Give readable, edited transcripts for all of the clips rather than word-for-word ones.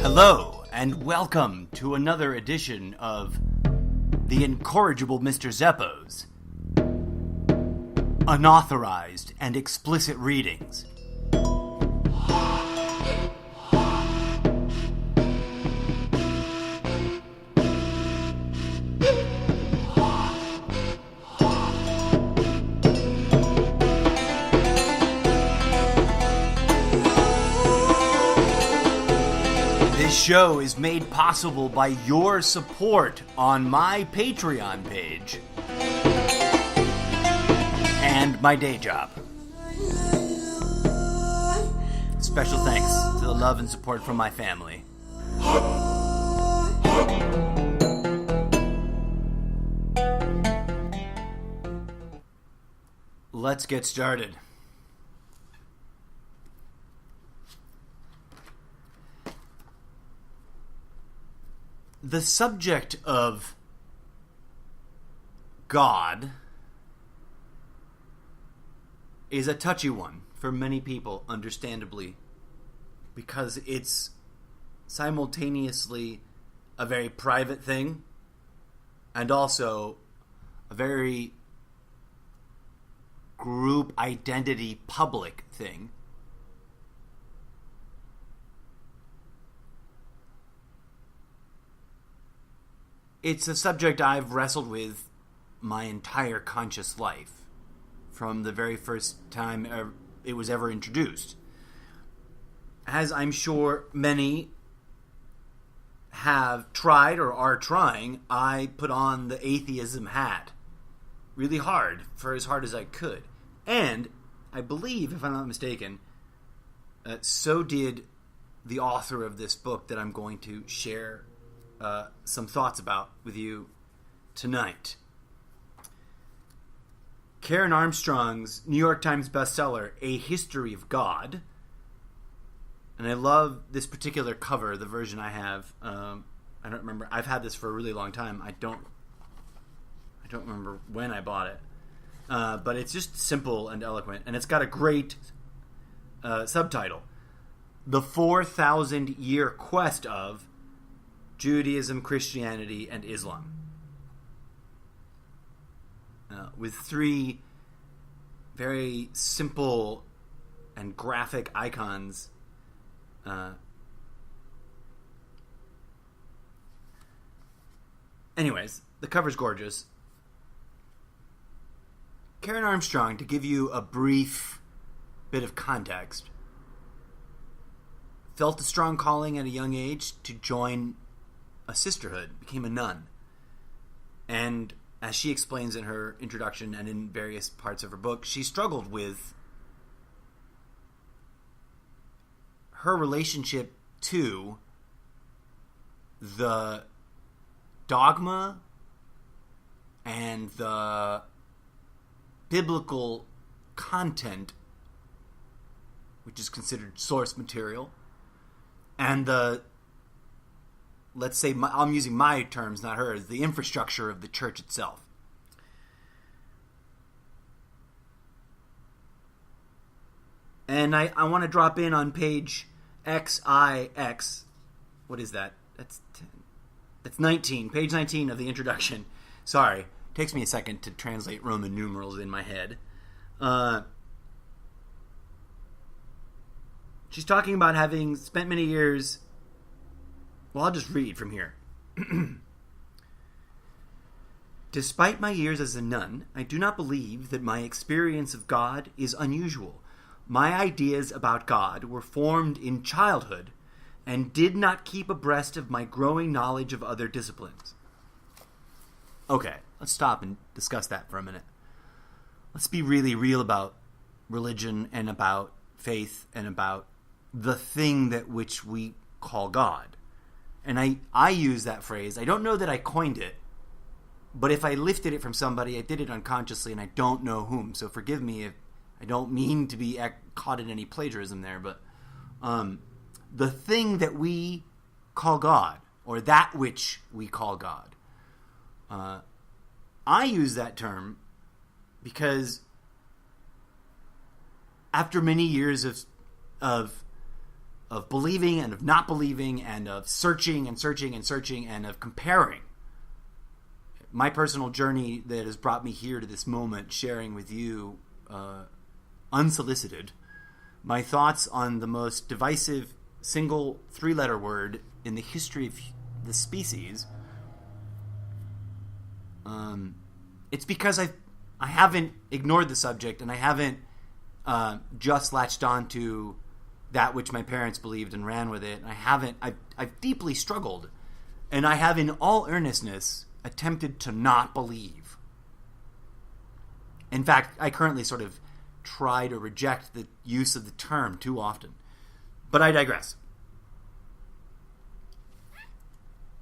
Hello, and welcome to another edition of The Incorrigible Mr. Zeppo's Unauthorized and Explicit Readings. This show is made possible by your support on my Patreon page and my day job. Special thanks to the love and support from my family. Let's get started. The subject of God is a touchy one for many people, understandably, because it's simultaneously a very private thing and also a very group identity public thing. It's a subject I've wrestled with my entire conscious life, from the very first time it was ever introduced. As I'm sure many have tried or are trying, I put on the atheism hat really hard, for as hard as I could. And I believe, if I'm not mistaken, so did the author of this book that I'm going to share some thoughts about with you tonight. Karen Armstrong's New York Times bestseller, A History of God. And I love this particular cover, the version I have. I don't remember. I've had this for a really long time. I don't remember when I bought it. But it's just simple and eloquent. And it's got a great subtitle. The 4,000-Year Quest of Judaism, Christianity, and Islam. With three very simple and graphic icons. Anyways, the cover's gorgeous. Karen Armstrong, to give you a brief bit of context, felt a strong calling at a young age to join a sisterhood, became a nun. And as she explains in her introduction and in various parts of her book, she struggled with her relationship to the dogma and the biblical content, which is considered source material, and the, let's say, I'm using my terms, not hers, the infrastructure of the church itself. And I want to drop in on page XIX. What is that? That's 19. Page 19 of the introduction. Sorry. Takes me a second to translate Roman numerals in my head. She's talking about having spent many years... Well, I'll just read from here. Despite my years as a nun, I do not believe that my experience of God is unusual. My ideas about God were formed in childhood and did not keep abreast of my growing knowledge of other disciplines. Okay, let's stop and discuss that for a minute. Let's be really real about religion and about faith and about the thing that which we call God. And I use that phrase. I don't know that I coined it, but if I lifted it from somebody, I did it unconsciously, and I don't know whom. So forgive me if I don't mean to be caught in any plagiarism there. But the thing that we call God, or that which we call God, I use that term because after many years of believing and of not believing and of searching and searching and searching and of comparing. My personal journey that has brought me here to this moment, sharing with you, unsolicited, my thoughts on the most divisive single three-letter word in the history of the species. It's because I haven't ignored the subject, and I haven't just latched on to that which my parents believed and ran with it. I've deeply struggled, and I have in all earnestness attempted to not believe. In fact, I currently sort of try to reject the use of the term too often. But I digress.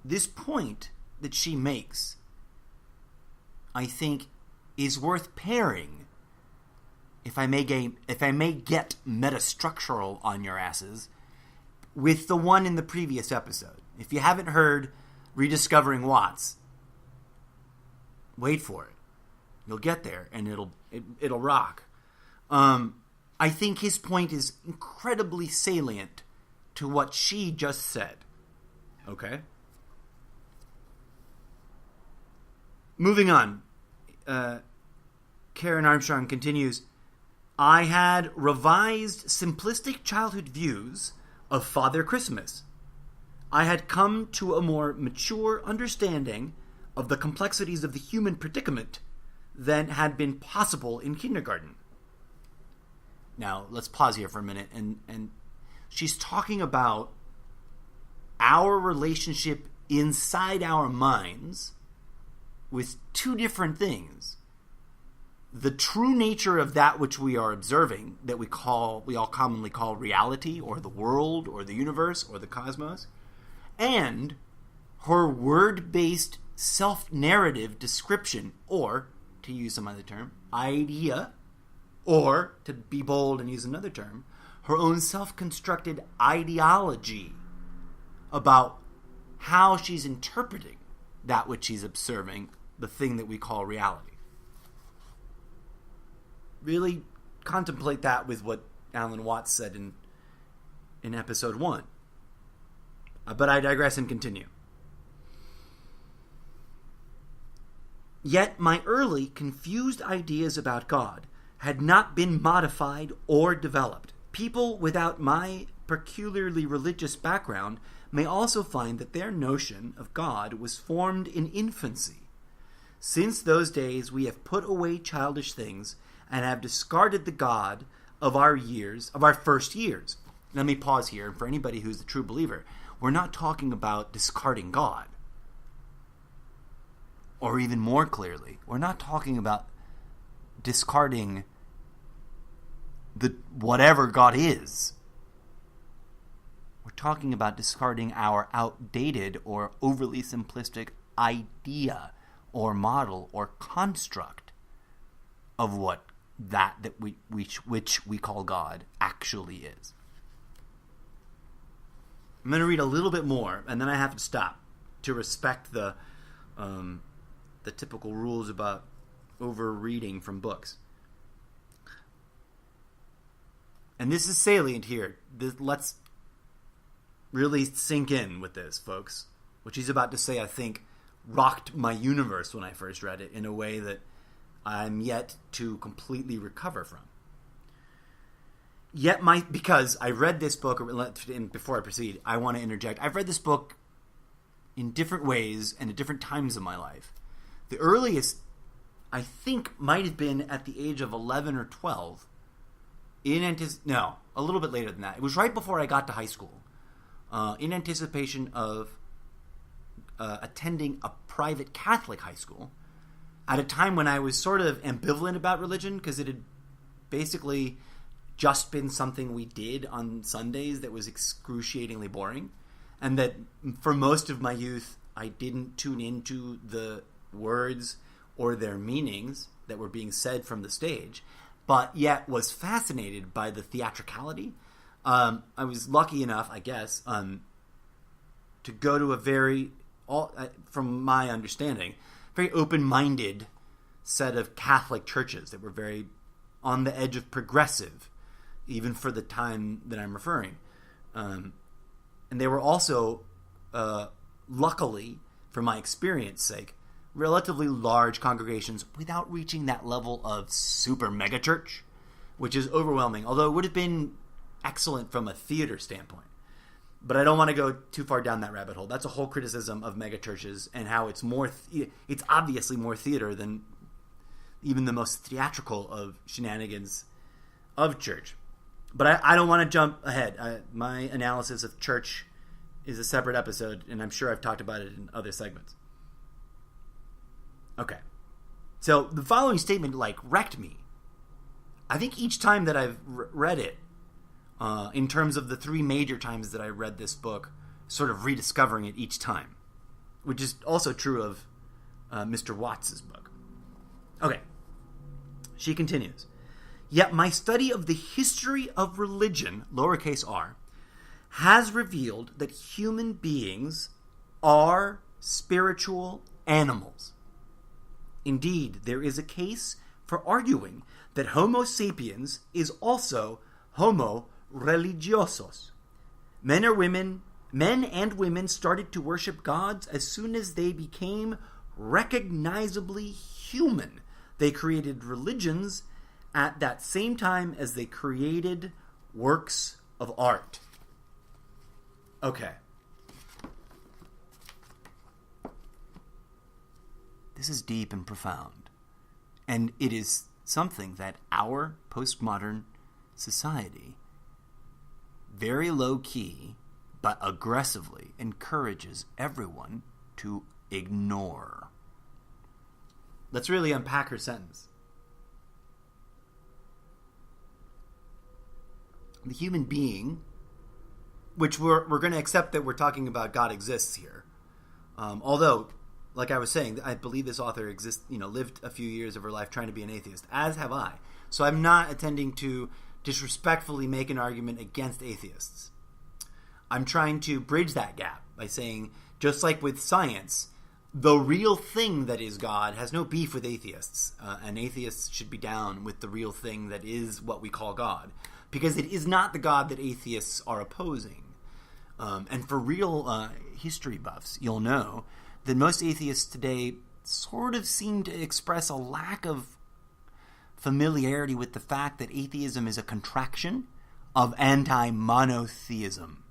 This point that she makes, I think, is worth pairing, if I may get metastructural on your asses, with the one in the previous episode. If you haven't heard Rediscovering Watts, wait for it. You'll get there, and it'll rock. I think his point is incredibly salient to what she just said. Okay? Moving on. Karen Armstrong continues, I had revised simplistic childhood views of Father Christmas. I had come to a more mature understanding of the complexities of the human predicament than had been possible in kindergarten. Now, let's pause here for a minute. And she's talking about our relationship inside our minds with two different things. The true nature of that which we are observing, that we all commonly call reality, or the world, or the universe, or the cosmos, and her word-based self-narrative description, or, to use some other term, idea, or, to be bold and use another term, her own self-constructed ideology about how she's interpreting that which she's observing, the thing that we call reality. Really contemplate that with what Alan Watts said in episode 1. But I digress and continue. Yet my early, confused ideas about God had not been modified or developed. People without my peculiarly religious background may also find that their notion of God was formed in infancy. Since those days we have put away childish things and have discarded the God of our first years. Let me pause here. For anybody who's a true believer, we're not talking about discarding God. Or even more clearly, we're not talking about discarding the whatever God is. We're talking about discarding our outdated or overly simplistic idea or model or construct of what which we call God actually is. I'm going to read a little bit more, and then I have to stop to respect the typical rules about over-reading from books. And this is salient here. Let's really sink in with this, folks. What she's about to say, I think, rocked my universe when I first read it in a way that I'm yet to completely recover from. Because I read this book, and before I proceed, I want to interject. I've read this book in different ways and at different times of my life. The earliest, I think, might have been at the age of 11 or 12. No, a little bit later than that. It was right before I got to high school. In anticipation of attending a private Catholic high school at a time when I was sort of ambivalent about religion, because it had basically just been something we did on Sundays that was excruciatingly boring, and that for most of my youth I didn't tune into the words or their meanings that were being said from the stage, but yet was fascinated by the theatricality. I was lucky enough, I guess, to go to a very, from my understanding, very open-minded set of Catholic churches that were very on the edge of progressive, even for the time that I'm referring. And they were also, luckily, for my experience sake, relatively large congregations without reaching that level of super megachurch, which is overwhelming, although it would have been excellent from a theater standpoint. But I don't want to go too far down that rabbit hole. That's a whole criticism of megachurches and how it's more it's obviously more theater than even the most theatrical of shenanigans of church. But I don't want to jump ahead. My analysis of church is a separate episode, and I'm sure I've talked about it in other segments. Okay. So the following statement, wrecked me. I think each time that I've read it, in terms of the 3 major times that I read this book, sort of rediscovering it each time, which is also true of Mr. Watts's book. Okay. She continues. Yet my study of the history of religion, lowercase r, has revealed that human beings are spiritual animals. Indeed, there is a case for arguing that Homo sapiens is also Homo religiosos. Men and women started to worship gods as soon as they became recognizably human. They created religions at that same time as they created works of art. Okay. This is deep and profound. And it is something that our postmodern society, very low-key, but aggressively encourages everyone to ignore. Let's really unpack her sentence. The human being, which we're going to accept that we're talking about God exists here. Although, like I was saying, I believe this author lived a few years of her life trying to be an atheist, as have I. So I'm not intending to disrespectfully make an argument against atheists. I'm trying to bridge that gap by saying, just like with science, the real thing that is God has no beef with atheists, and atheists should be down with the real thing that is what we call God, because it is not the God that atheists are opposing. And for real history buffs, you'll know that most atheists today sort of seem to express a lack of familiarity with the fact that atheism is a contraction of anti-monotheism.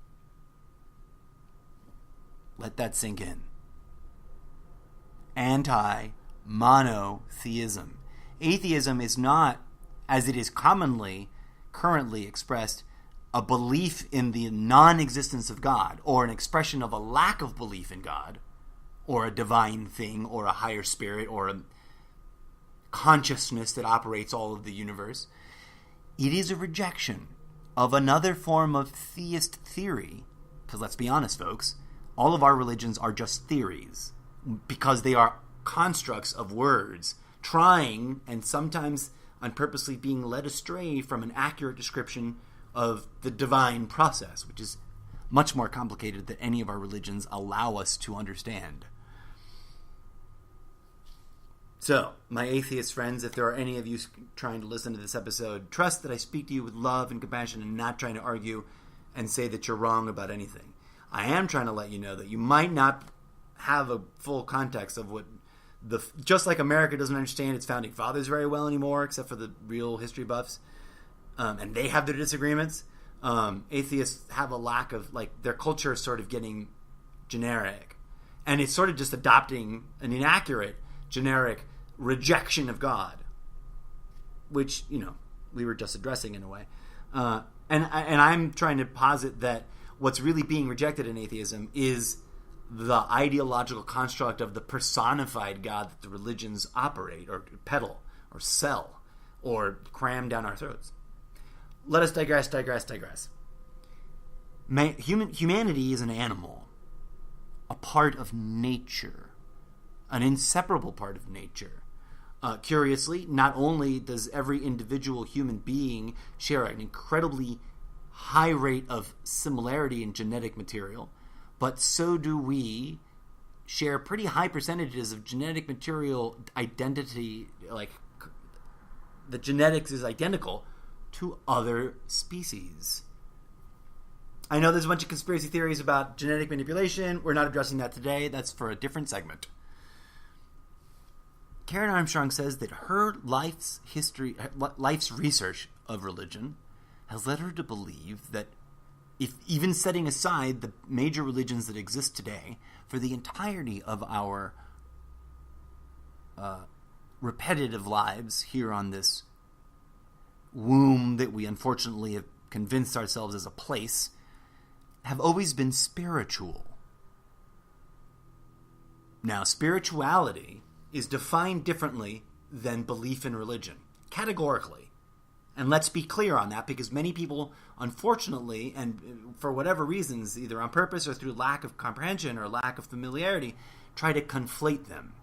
Let that sink in. Anti-monotheism. Atheism is not, as it is currently expressed, a belief in the non-existence of God, or an expression of a lack of belief in God, or a divine thing, or a higher spirit, or a consciousness that operates all of the universe. It is a rejection of another form of theist theory, because let's be honest, folks, all of our religions are just theories, because they are constructs of words, trying, and sometimes unpurposely being led astray from an accurate description of the divine process, which is much more complicated than any of our religions allow us to understand. So, my atheist friends, if there are any of you trying to listen to this episode, trust that I speak to you with love and compassion and not trying to argue and say that you're wrong about anything. I am trying to let you know that you might not have a full context of what just like America doesn't understand its founding fathers very well anymore, except for the real history buffs, and they have their disagreements. Atheists have a lack of, their culture is sort of getting generic, and it's sort of just adopting an inaccurate generic rejection of God, which we were just addressing in a way, and I'm trying to posit that what's really being rejected in atheism is the ideological construct of the personified God that the religions operate or peddle or sell or cram down our throats. Let us digress. Humanity is an animal, a part of nature, an inseparable part of nature. Curiously, not only does every individual human being share an incredibly high rate of similarity in genetic material, but so do we share pretty high percentages of genetic material identity, the genetics is identical to other species. I know there's a bunch of conspiracy theories about genetic manipulation. We're not addressing that today. That's for a different segment. Karen Armstrong says that her life's research of religion has led her to believe that if even setting aside the major religions that exist today, for the entirety of our repetitive lives here on this womb that we unfortunately have convinced ourselves is a place, have always been spiritual. Now, spirituality is defined differently than belief in religion, categorically. And let's be clear on that, because many people, unfortunately, and for whatever reasons, either on purpose or through lack of comprehension or lack of familiarity, try to conflate them.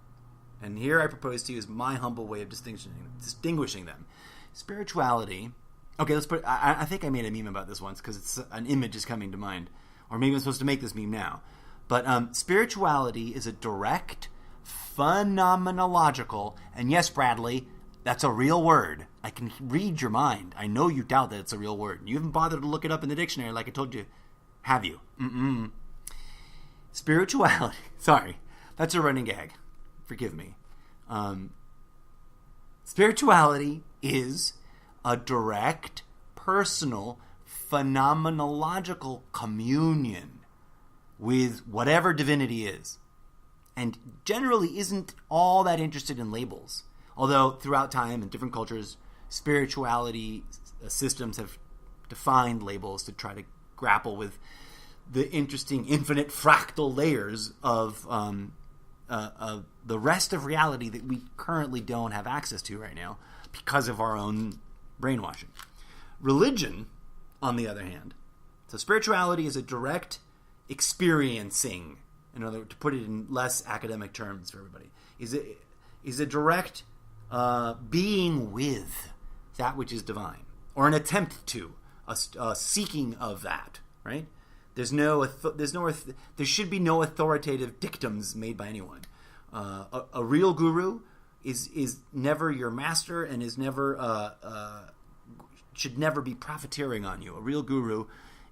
And here I propose to you is my humble way of distinguishing them. Spirituality. Okay, let's put. I think I made a meme about this once because an image is coming to mind, or maybe I'm supposed to make this meme now. But spirituality is a direct, phenomenological, and yes, Bradley, that's a real word. I can read your mind. I know you doubt that it's a real word. You haven't bothered to look it up in the dictionary like I told you. Have you? Spirituality. Sorry, that's a running gag. Forgive me. Spirituality is a direct, personal, phenomenological communion with whatever divinity is, and generally isn't all that interested in labels. Although throughout time and different cultures, spirituality systems have defined labels to try to grapple with the interesting infinite fractal layers of the rest of reality that we currently don't have access to right now because of our own brainwashing. Religion, on the other hand, so spirituality is a direct experiencing, in other words, to put it in less academic terms for everybody, is a direct being with that which is divine, or an attempt to, a seeking of that, right? There should be no authoritative dictums made by anyone. A real guru is never your master and is never should never be profiteering on you. A real guru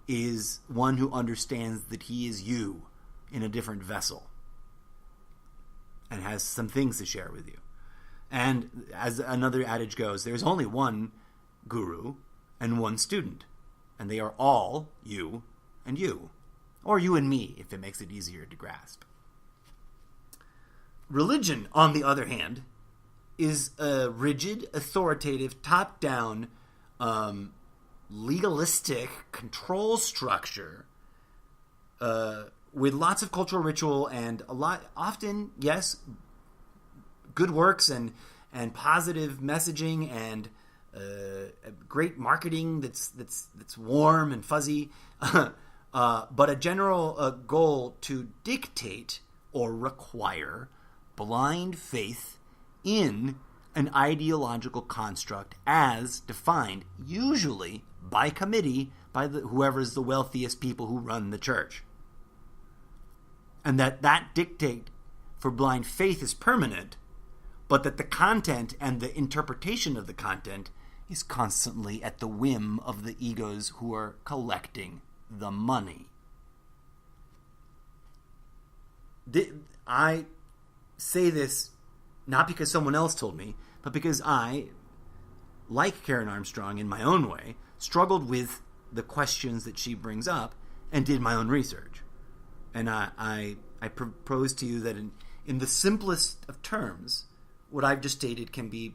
is one who understands that he is you in a different vessel and has some things to share with you. And as another adage goes, there's only one guru and one student, and they are all you and you, or you and me, if it makes it easier to grasp. Religion, on the other hand, is a rigid, authoritative, top-down, legalistic control structure with lots of cultural ritual and often, yes, good works and positive messaging and great marketing that's warm and fuzzy, but a general goal to dictate or require blind faith in an ideological construct as defined, usually by committee, by whoever's the wealthiest people who run the church. And that dictate for blind faith is permanent, but that the content and the interpretation of the content is constantly at the whim of the egos who are collecting the money. I say this not because someone else told me, but because I, like Karen Armstrong in my own way, struggled with the questions that she brings up and did my own research. And I propose to you that in the simplest of terms, what I've just stated can be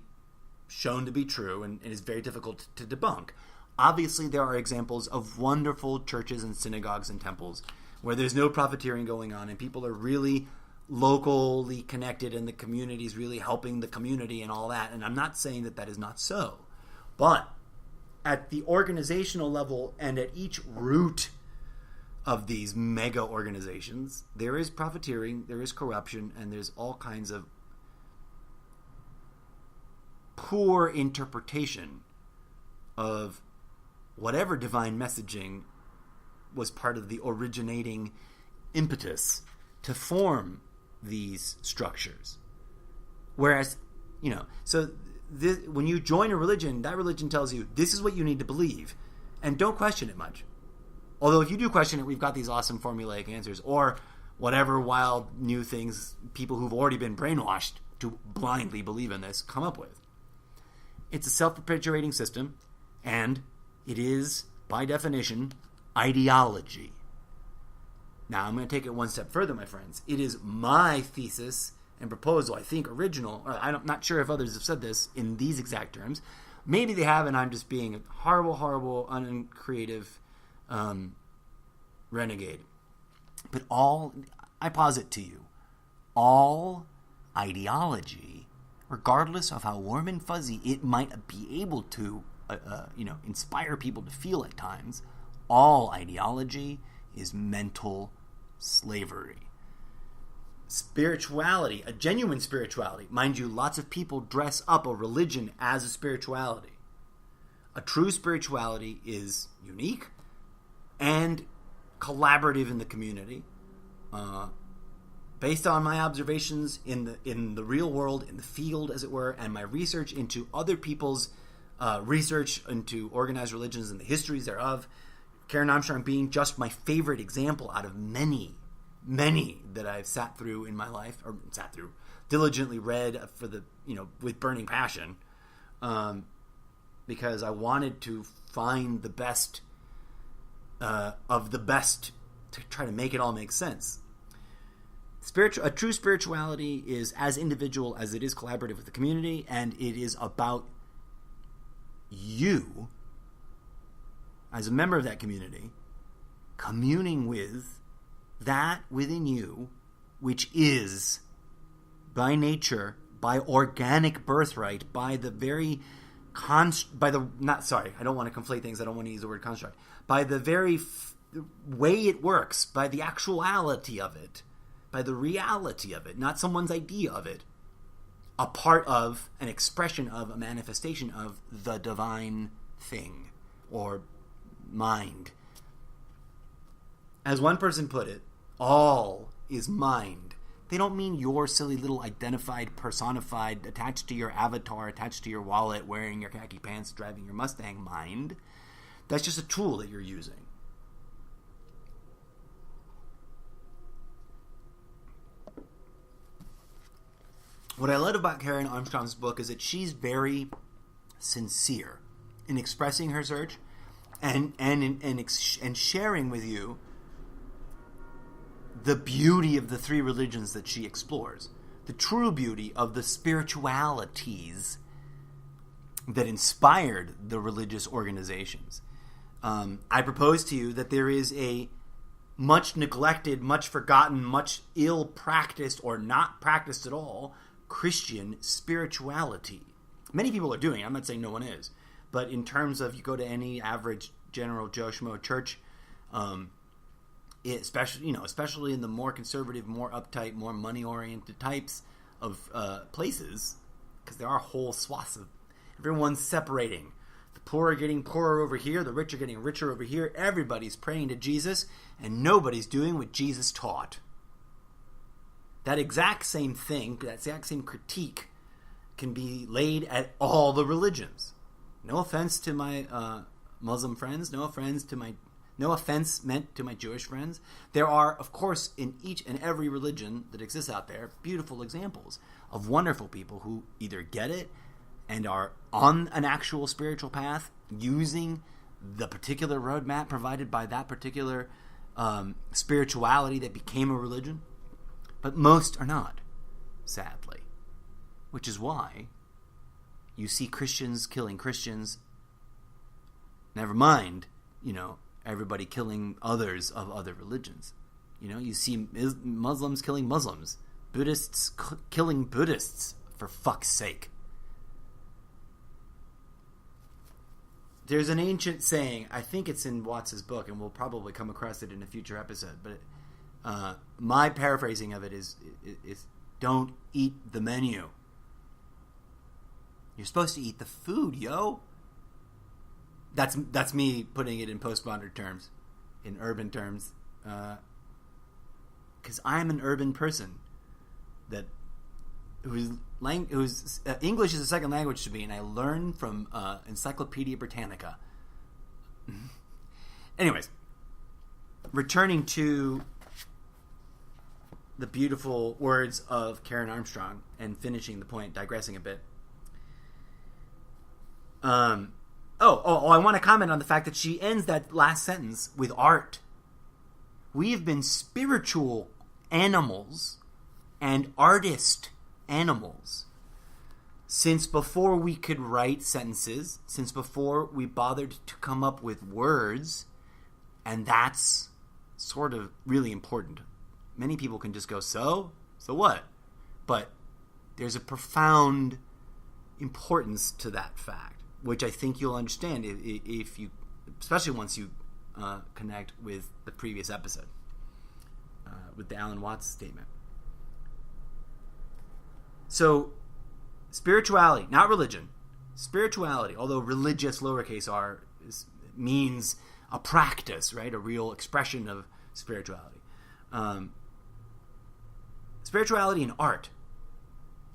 shown to be true and is very difficult to debunk. Obviously, there are examples of wonderful churches and synagogues and temples where there's no profiteering going on and people are really locally connected and the community is really helping the community and all that. And I'm not saying that is not so. But at the organizational level and at each root of these mega organizations, there is profiteering, there is corruption, and there's all kinds of poor interpretation of whatever divine messaging was part of the originating impetus to form these structures. Whereas, so when you join a religion, that religion tells you this is what you need to believe, and don't question it much. Although if you do question it, we've got these awesome formulaic answers, or whatever wild new things people who've already been brainwashed to blindly believe in this come up with. It's a self-perpetuating system, and it is, by definition, ideology. Now, I'm going to take it one step further, my friends. It is my thesis and proposal, I think, original. I'm not sure if others have said this in these exact terms. Maybe they have, and I'm just being a horrible, uncreative renegade. But I posit to you, all ideology, regardless of how warm and fuzzy it might be able to, inspire people to feel at times, all ideology is mental slavery. Spirituality, a genuine spirituality. Mind you, lots of people dress up a religion as a spirituality. A true spirituality is unique and collaborative in the community. Based on my observations in the real world, in the field, as it were, and my research into other people's research into organized religions and the histories thereof, Karen Armstrong being just my favorite example out of many that I've sat through in my life, or diligently read with burning passion, because I wanted to find the best of the best to try to make it all make sense. A true spirituality is as individual as it is collaborative with the community, and it is about you, as a member of that community, communing with that within you, which is, by nature, by organic birthright, by the very I don't want to conflate things, I don't want to use the word construct, by the very way it works, by the actuality of it, by the reality of it, not someone's idea of it, a part of, an expression of, a manifestation of the divine thing, or mind. As one person put it, all is mind. They don't mean your silly little identified, personified, attached to your avatar, attached to your wallet, wearing your khaki pants, driving your Mustang mind. That's just a tool that you're using. What I love about Karen Armstrong's book is that she's very sincere in expressing her search and sharing with you the beauty of the three religions that she explores, the true beauty of the spiritualities that inspired the religious organizations. I propose to you that there is a much neglected, much forgotten, much ill-practiced or not practiced at all Christian spirituality. Many people are doing it. I'm not saying no one is. But in terms of, you go to any average general Joe Schmo church, especially in the more conservative, more uptight, more money-oriented types of places, because there are whole swaths of everyone's separating. The poor are getting poorer over here, the rich are getting richer over here. Everybody's praying to Jesus, and nobody's doing what Jesus taught. That exact same thing, that exact same critique, can be laid at all the religions. No offense to my Muslim friends, no offense meant to my Jewish friends. There are, of course, in each and every religion that exists out there, beautiful examples of wonderful people who either get it and are on an actual spiritual path, using the particular roadmap provided by that particular spirituality that became a religion. But most are not, sadly. Which is why you see Christians killing Christians. Never mind, everybody killing others of other religions. You see Muslims killing Muslims. Buddhists killing Buddhists, for fuck's sake. There's an ancient saying, I think it's in Watts's book, and we'll probably come across it in a future episode, but my paraphrasing of it is don't eat the menu. You're supposed to eat the food, yo. That's me putting it in postmodern terms, in urban terms, because I'm an urban person whose English is a second language to me, and I learn from Encyclopedia Britannica. Anyways, returning to the beautiful words of Karen Armstrong and finishing the point, digressing a bit. I want to comment on the fact that she ends that last sentence with art. We have been spiritual animals and artist animals since before we could write sentences, since before we bothered to come up with words, and that's sort of really important. Many people can just go, so what? But there's a profound importance to that fact, which I think you'll understand if you, especially once you connect with the previous episode, with the Alan Watts statement. So, spirituality, not religion. Spirituality, although religious, lowercase r, means a practice, right? A real expression of spirituality. Spirituality and art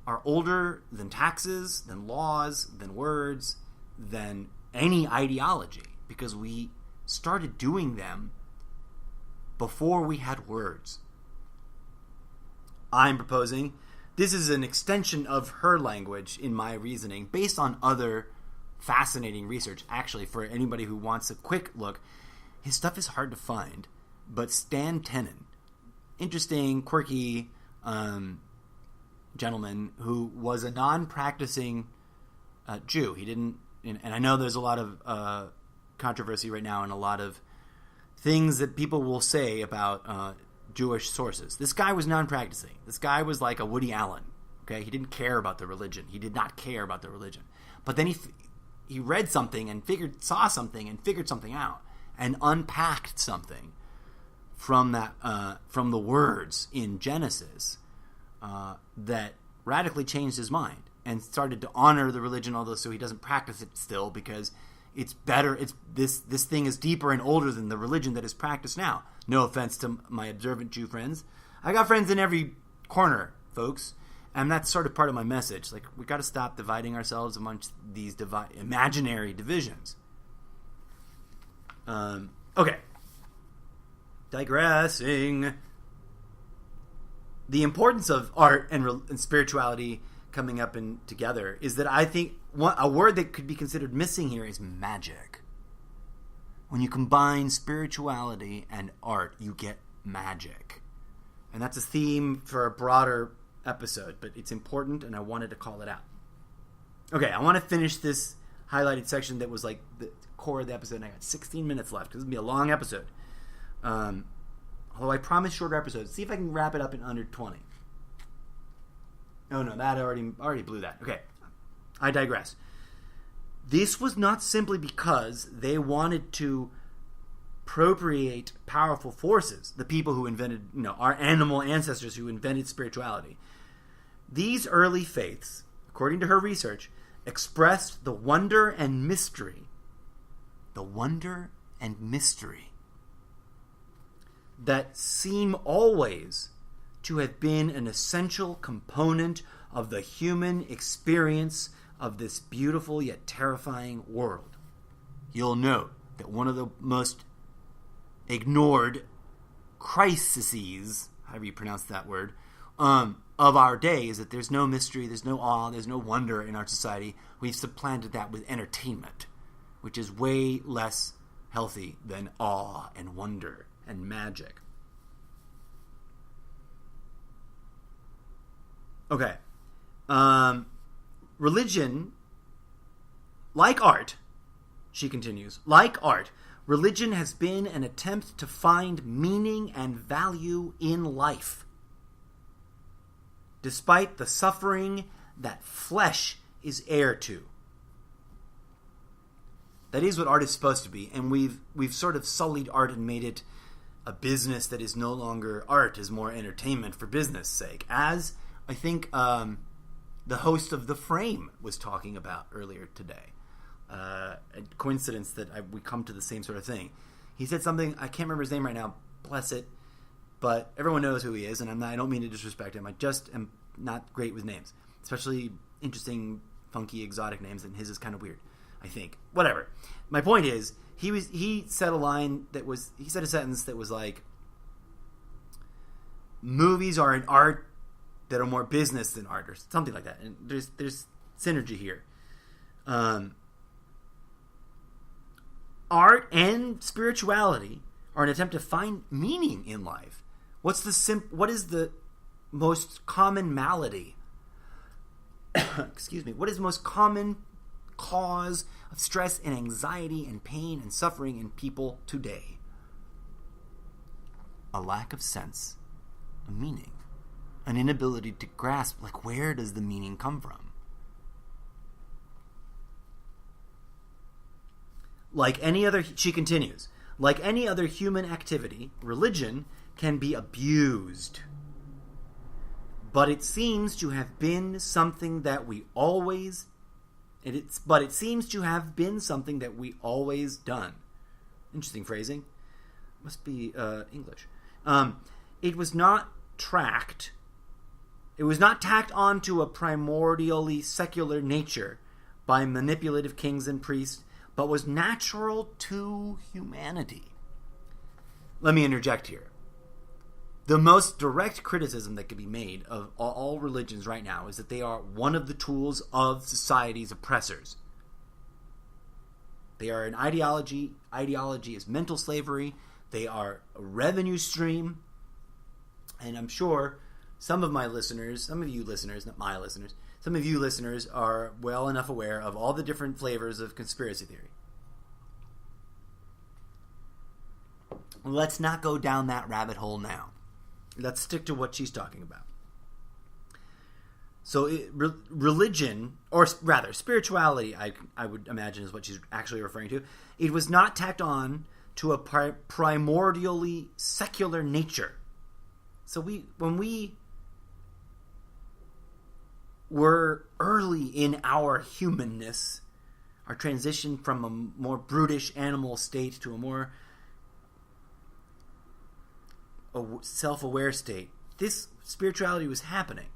are older than taxes, than laws, than words, than any ideology, because we started doing them before we had words. I'm proposing this is an extension of her language in my reasoning based on other fascinating research. Actually, for anybody who wants a quick look, his stuff is hard to find, but Stan Tenen, interesting, quirky gentleman who was a non-practicing Jew. He didn't, and I know there's a lot of controversy right now and a lot of things that people will say about Jewish sources. This guy was non-practicing. This guy was like a Woody Allen. Okay, he didn't care about the religion. He did not care about the religion. But then he read something and saw something and figured something out and unpacked something from that from the words in Genesis that radically changed his mind and started to honor the religion, although so he doesn't practice it still because it's better. It's this thing is deeper and older than the religion that is practiced now. No offense to my observant Jew friends. I got friends in every corner, folks, and that's sort of part of my message. Like, we got to stop dividing ourselves amongst these imaginary divisions. Okay. Digressing. The importance of art and spirituality coming up and together is that I think a word that could be considered missing here is magic. When you combine spirituality and art, you get magic. And that's a theme for a broader episode, but it's important and I wanted to call it out. Okay, I want to finish this highlighted section that was like the core of the episode, and I got 16 minutes left because it's going to be a long episode. Although I promised shorter episodes. See if I can wrap it up in under 20. Oh no, that already blew that. Okay, I digress. This was not simply because they wanted to appropriate powerful forces, the people who invented, our animal ancestors who invented spirituality. These early faiths, according to her research, expressed the wonder and mystery that seem always to have been an essential component of the human experience of this beautiful yet terrifying world. You'll note that one of the most ignored crises, however you pronounce that word, of our day is that there's no mystery, there's no awe, there's no wonder in our society. We've supplanted that with entertainment, which is way less healthy than awe and wonder and magic. Okay. Religion, like art, she continues, religion has been an attempt to find meaning and value in life, despite the suffering that flesh is heir to. That is what art is supposed to be, and we've sort of sullied art and made it a business that is no longer art, is more entertainment for business' sake, as I think the host of The Frame was talking about earlier today. A coincidence that we come to the same sort of thing. He said something, I can't remember his name right now, bless it, but everyone knows who he is, and I don't mean to disrespect him. I just am not great with names, especially interesting, funky, exotic names, and his is kind of weird, I think. Whatever. My point is, he said he said a sentence that was like, movies are an art that are more business than art, or something like that. And there's synergy here. Art and spirituality are an attempt to find meaning in life. What is the most common malady? Excuse me. What is the most common cause of stress and anxiety and pain and suffering in people today? A lack of sense of meaning. An inability to grasp, like, where does the meaning come from? She continues, like any other human activity, religion can be abused. But it seems to have been something that we always done. Interesting phrasing. Must be English. It was not tacked onto a primordially secular nature by manipulative kings and priests, but was natural to humanity. Let me interject here. The most direct criticism that can be made of all religions right now is that they are one of the tools of society's oppressors. They are an ideology. Ideology is mental slavery. They are a revenue stream. And I'm sure some of you listeners are well enough aware of all the different flavors of conspiracy theory. Let's not go down that rabbit hole now. Let's stick to what she's talking about. So religion, or rather spirituality, I would imagine is what she's actually referring to. It was not tacked on to a primordially secular nature. So when we were early in our humanness, our transition from a more brutish animal state to a more self-aware state, this spirituality was happening.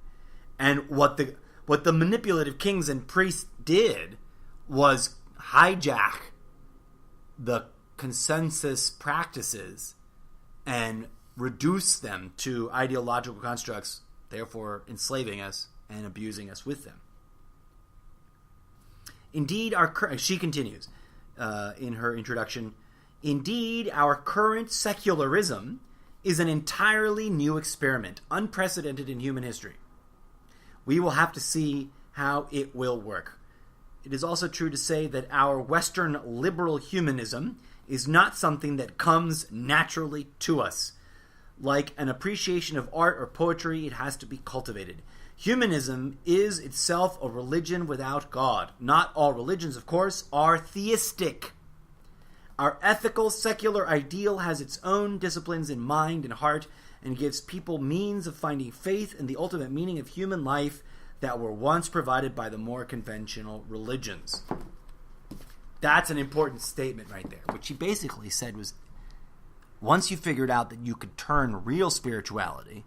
And what the manipulative kings and priests did was hijack the consensus practices and reduce them to ideological constructs, therefore enslaving us and abusing us with them. Indeed, she continues in her introduction, indeed, our current secularism is an entirely new experiment, unprecedented in human history. We will have to see how it will work. It is also true to say that our Western liberal humanism is not something that comes naturally to us. Like an appreciation of art or poetry, it has to be cultivated. Humanism is itself a religion without God. Not all religions, of course, are theistic. Our ethical, secular ideal has its own disciplines in mind and heart and gives people means of finding faith in the ultimate meaning of human life that were once provided by the more conventional religions. That's an important statement right there. What she basically said was, once you figured out that you could turn real spirituality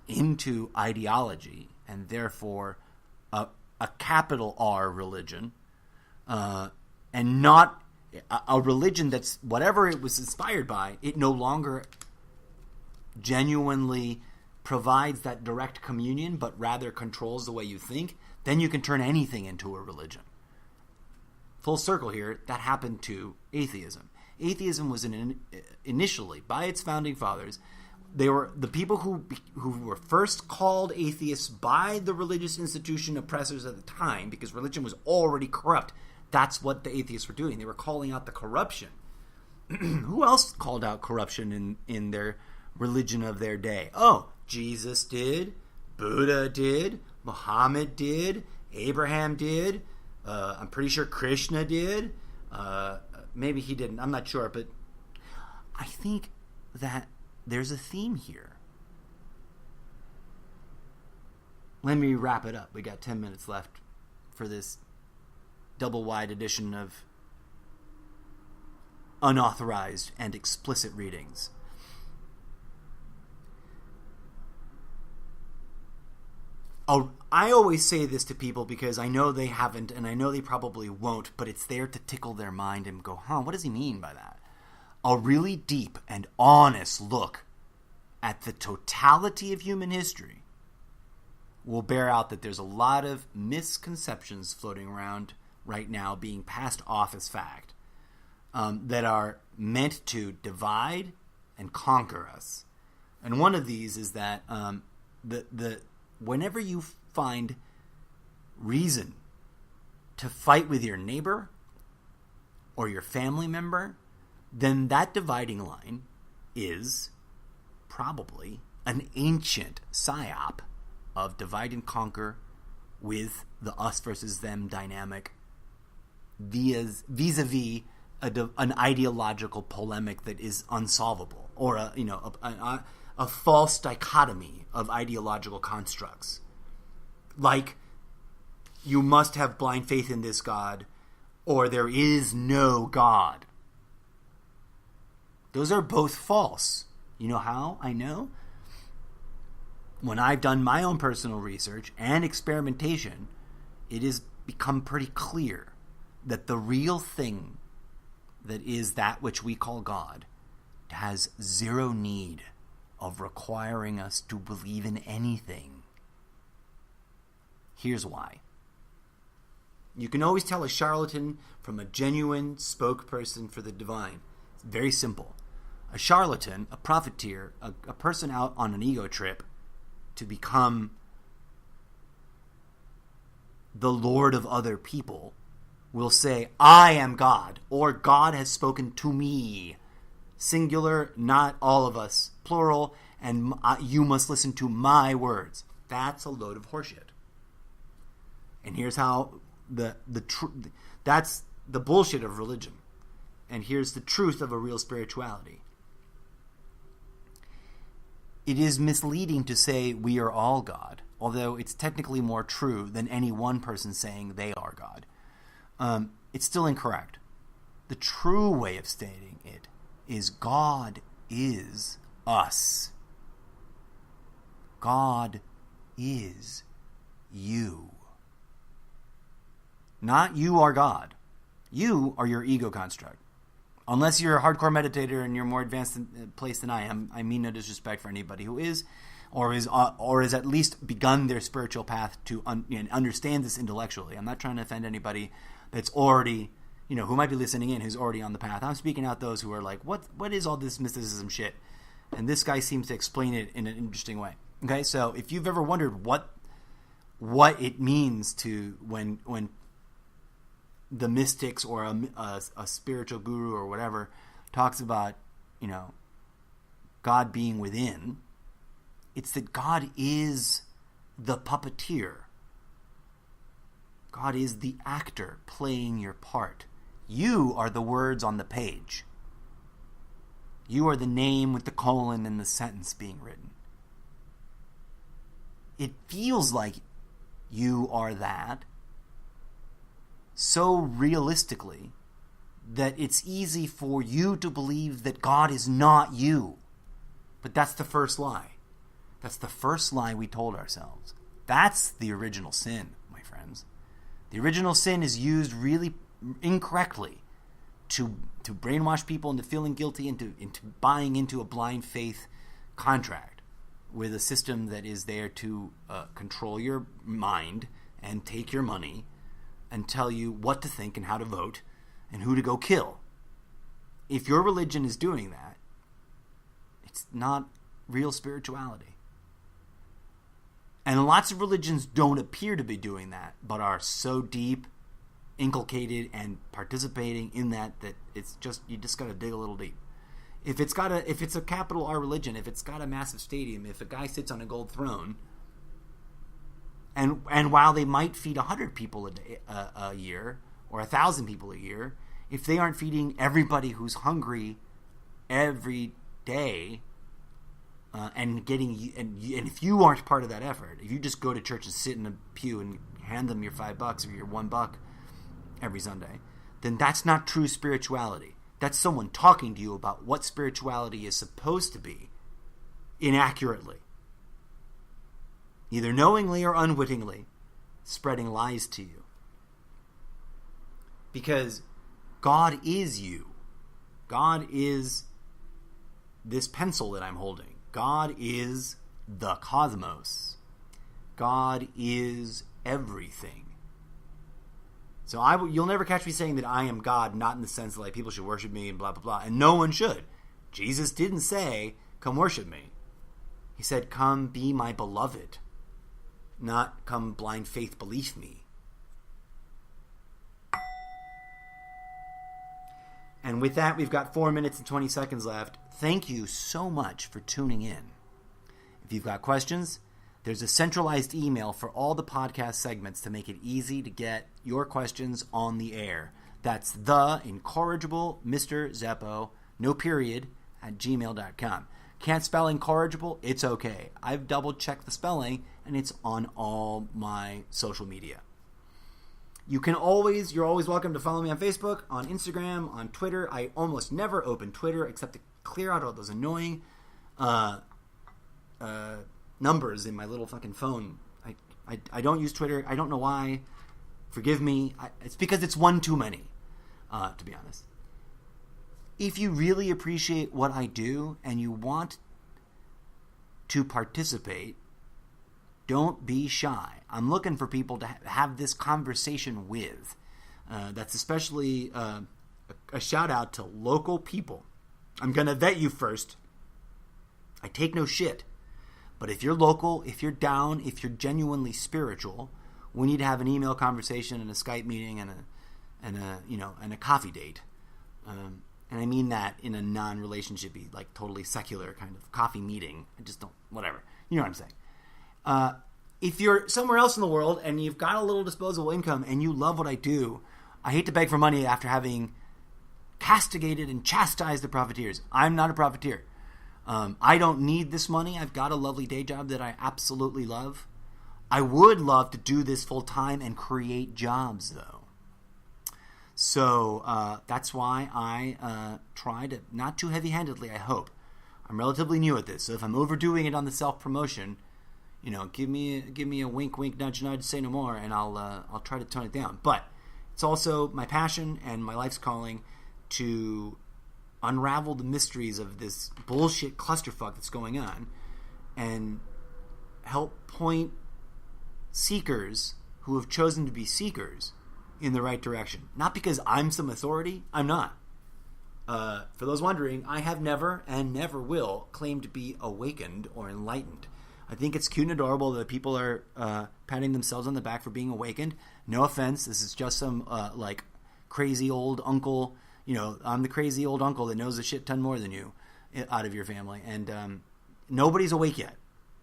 into ideology and therefore a capital R religion, and not a religion that's whatever it was inspired by, it no longer genuinely provides that direct communion, but rather controls the way you think, then you can turn anything into a religion. Full circle here, that happened to atheism. Atheism was initially, by its founding fathers, they were the people who were first called atheists by the religious institution oppressors at the time, because religion was already corrupt. That's what the atheists were doing. They were calling out the corruption. Who else called out corruption in their religion of their day? Oh, Jesus did. Buddha did. Muhammad did. Abraham did. I'm pretty sure Krishna did. Maybe he didn't. I'm not sure. But I think that there's a theme here. Let me wrap it up. We got 10 minutes left for this double-wide edition of unauthorized and explicit readings. I always say this to people because I know they haven't, and I know they probably won't, but it's there to tickle their mind and go, what does he mean by that? A really deep and honest look at the totality of human history will bear out that there's a lot of misconceptions floating around right now being passed off as fact that are meant to divide and conquer us. And one of these is that whenever you find reason to fight with your neighbor or your family member, then that dividing line is probably an ancient psyop of divide and conquer with the us versus them dynamic vis-a-vis an ideological polemic that is unsolvable, or a false dichotomy of ideological constructs. Like, you must have blind faith in this God, or there is no God. Those are both false. You know how I know? When I've done my own personal research and experimentation, it has become pretty clear that the real thing that is that which we call God has zero need of requiring us to believe in anything. Here's why. You can always tell a charlatan from a genuine spokesperson for the divine. It's very simple. A charlatan, a profiteer, a person out on an ego trip to become the Lord of other people will say, I am God, or God has spoken to me. Singular, not all of us, plural, and you must listen to my words. That's a load of horseshit. And here's how that's the bullshit of religion. And here's the truth of a real spirituality. It is misleading to say we are all God, although it's technically more true than any one person saying they are God. It's still incorrect. The true way of stating it is God is us. God is you. Not you are God. You are your ego construct. Unless you're a hardcore meditator and you're more advanced place than I am, I mean no disrespect for anybody who is, or has at least begun their spiritual path to understand this intellectually. I'm not trying to offend anybody that's already, who might be listening in, who's already on the path. I'm speaking out those who are like, what is all this mysticism shit? And this guy seems to explain it in an interesting way. Okay, so if you've ever wondered what it means to when the mystics or a spiritual guru or whatever talks about, God being within, it's that God is the puppeteer. God is the actor playing your part. You are the words on the page. You are the name with the colon and the sentence being written. It feels like you are that so realistically that it's easy for you to believe that God is not you. But that's the first lie. That's the first lie we told ourselves. That's the original sin, my friends. The original sin is used really incorrectly to brainwash people into feeling guilty, into buying into a blind faith contract with a system that is there to control your mind and take your money and tell you what to think and how to vote and who to go kill. If your religion is doing that, it's not real spirituality. And lots of religions don't appear to be doing that, but are so deep, inculcated, and participating in that it's just, you just got to dig a little deep. If it's a capital R religion, if it's got a massive stadium, if a guy sits on a gold throne, and while they might feed 100 people a year or 1,000 people a year, if they aren't feeding everybody who's hungry every day, and if you aren't part of that effort, if you just go to church and sit in a pew and hand them your $5 or your $1 every Sunday, then that's not true spirituality. That's someone talking to you about what spirituality is supposed to be inaccurately. either knowingly or unwittingly, spreading lies to you. Because God is you. God is this pencil that I'm holding. God is the cosmos. God is everything. So you'll never catch me saying that I am God, not in the sense that like people should worship me and blah, blah, blah. And no one should. Jesus didn't say, come worship me. He said, come be my beloved. Not come blind faith believe me. And with that, we've got 4 minutes and 20 seconds left. Thank you so much for tuning in. If you've got questions, there's a centralized email for all the podcast segments to make it easy to get your questions on the air. That's the incorrigible Mr. Zeppo, no period, at gmail.com. Can't spell incorrigible? It's okay. I've double-checked the spelling, and it's on all my social media. You're always welcome to follow me on Facebook, on Instagram, on Twitter. I almost never open Twitter except to clear out all those annoying numbers in my little fucking phone. I don't use Twitter. I don't know why. Forgive me. It's because it's one too many, to be honest. If you really appreciate what I do and you want to participate, don't be shy. I'm looking for people to have this conversation with. That's especially a shout out to local people. I'm going to vet you first. I take no shit. But if you're local, if you're down, if you're genuinely spiritual, we need to have an email conversation and a Skype meeting and a coffee date. And I mean that in a non-relationship-y, like totally secular kind of coffee meeting. I just don't, whatever. You know what I'm saying. If you're somewhere else in the world and you've got a little disposable income and you love what I do, I hate to beg for money after having castigated and chastised the profiteers. I'm not a profiteer. I don't need this money. I've got a lovely day job that I absolutely love. I would love to do this full time and create jobs, though. So that's why I try to, not too heavy-handedly, I hope. I'm relatively new at this, so if I'm overdoing it on the self-promotion, give me a wink, wink, nudge, nudge, say no more, and I'll try to tone it down. But it's also my passion and my life's calling to unravel the mysteries of this bullshit clusterfuck that's going on and help point seekers who have chosen to be seekers in the right direction. Not because I'm some authority. I'm not. For those wondering, I have never and never will claim to be awakened or enlightened. I think it's cute and adorable that people are patting themselves on the back for being awakened. No offense. This is just some crazy old uncle. I'm the crazy old uncle that knows a shit ton more than you out of your family. And nobody's awake yet.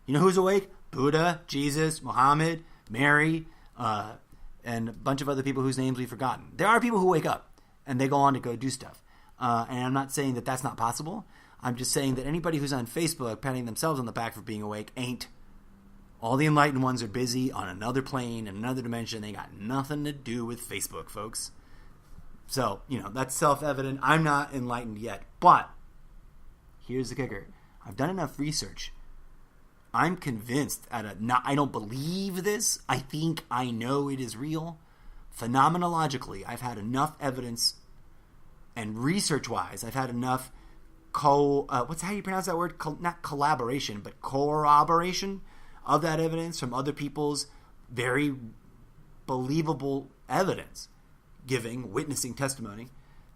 You know who's awake? Buddha, Jesus, Muhammad, Mary, and a bunch of other people whose names we've forgotten. There are people who wake up and they go on to go do stuff. And I'm not saying that that's not possible. I'm just saying that anybody who's on Facebook patting themselves on the back for being awake ain't. All the enlightened ones are busy on another plane, in another dimension. They got nothing to do with Facebook, folks. So, that's self-evident. I'm not enlightened yet. But here's the kicker. I've done enough research. I'm convinced I don't believe this. I think I know it is real. Phenomenologically, I've had enough evidence, and research-wise, I've had enough how do you pronounce that word? Not collaboration, but corroboration of that evidence from other people's very believable evidence, witnessing testimony,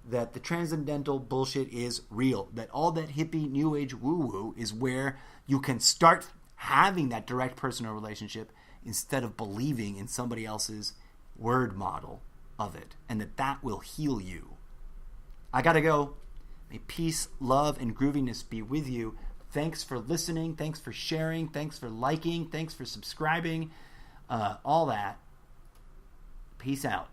that the transcendental bullshit is real. That all that hippie, new age woo-woo is where you can start having that direct personal relationship instead of believing in somebody else's word model of it. And that will heal you. I gotta go. May peace, love, and grooviness be with you. Thanks for listening. Thanks for sharing. Thanks for liking. Thanks for subscribing. All that. Peace out.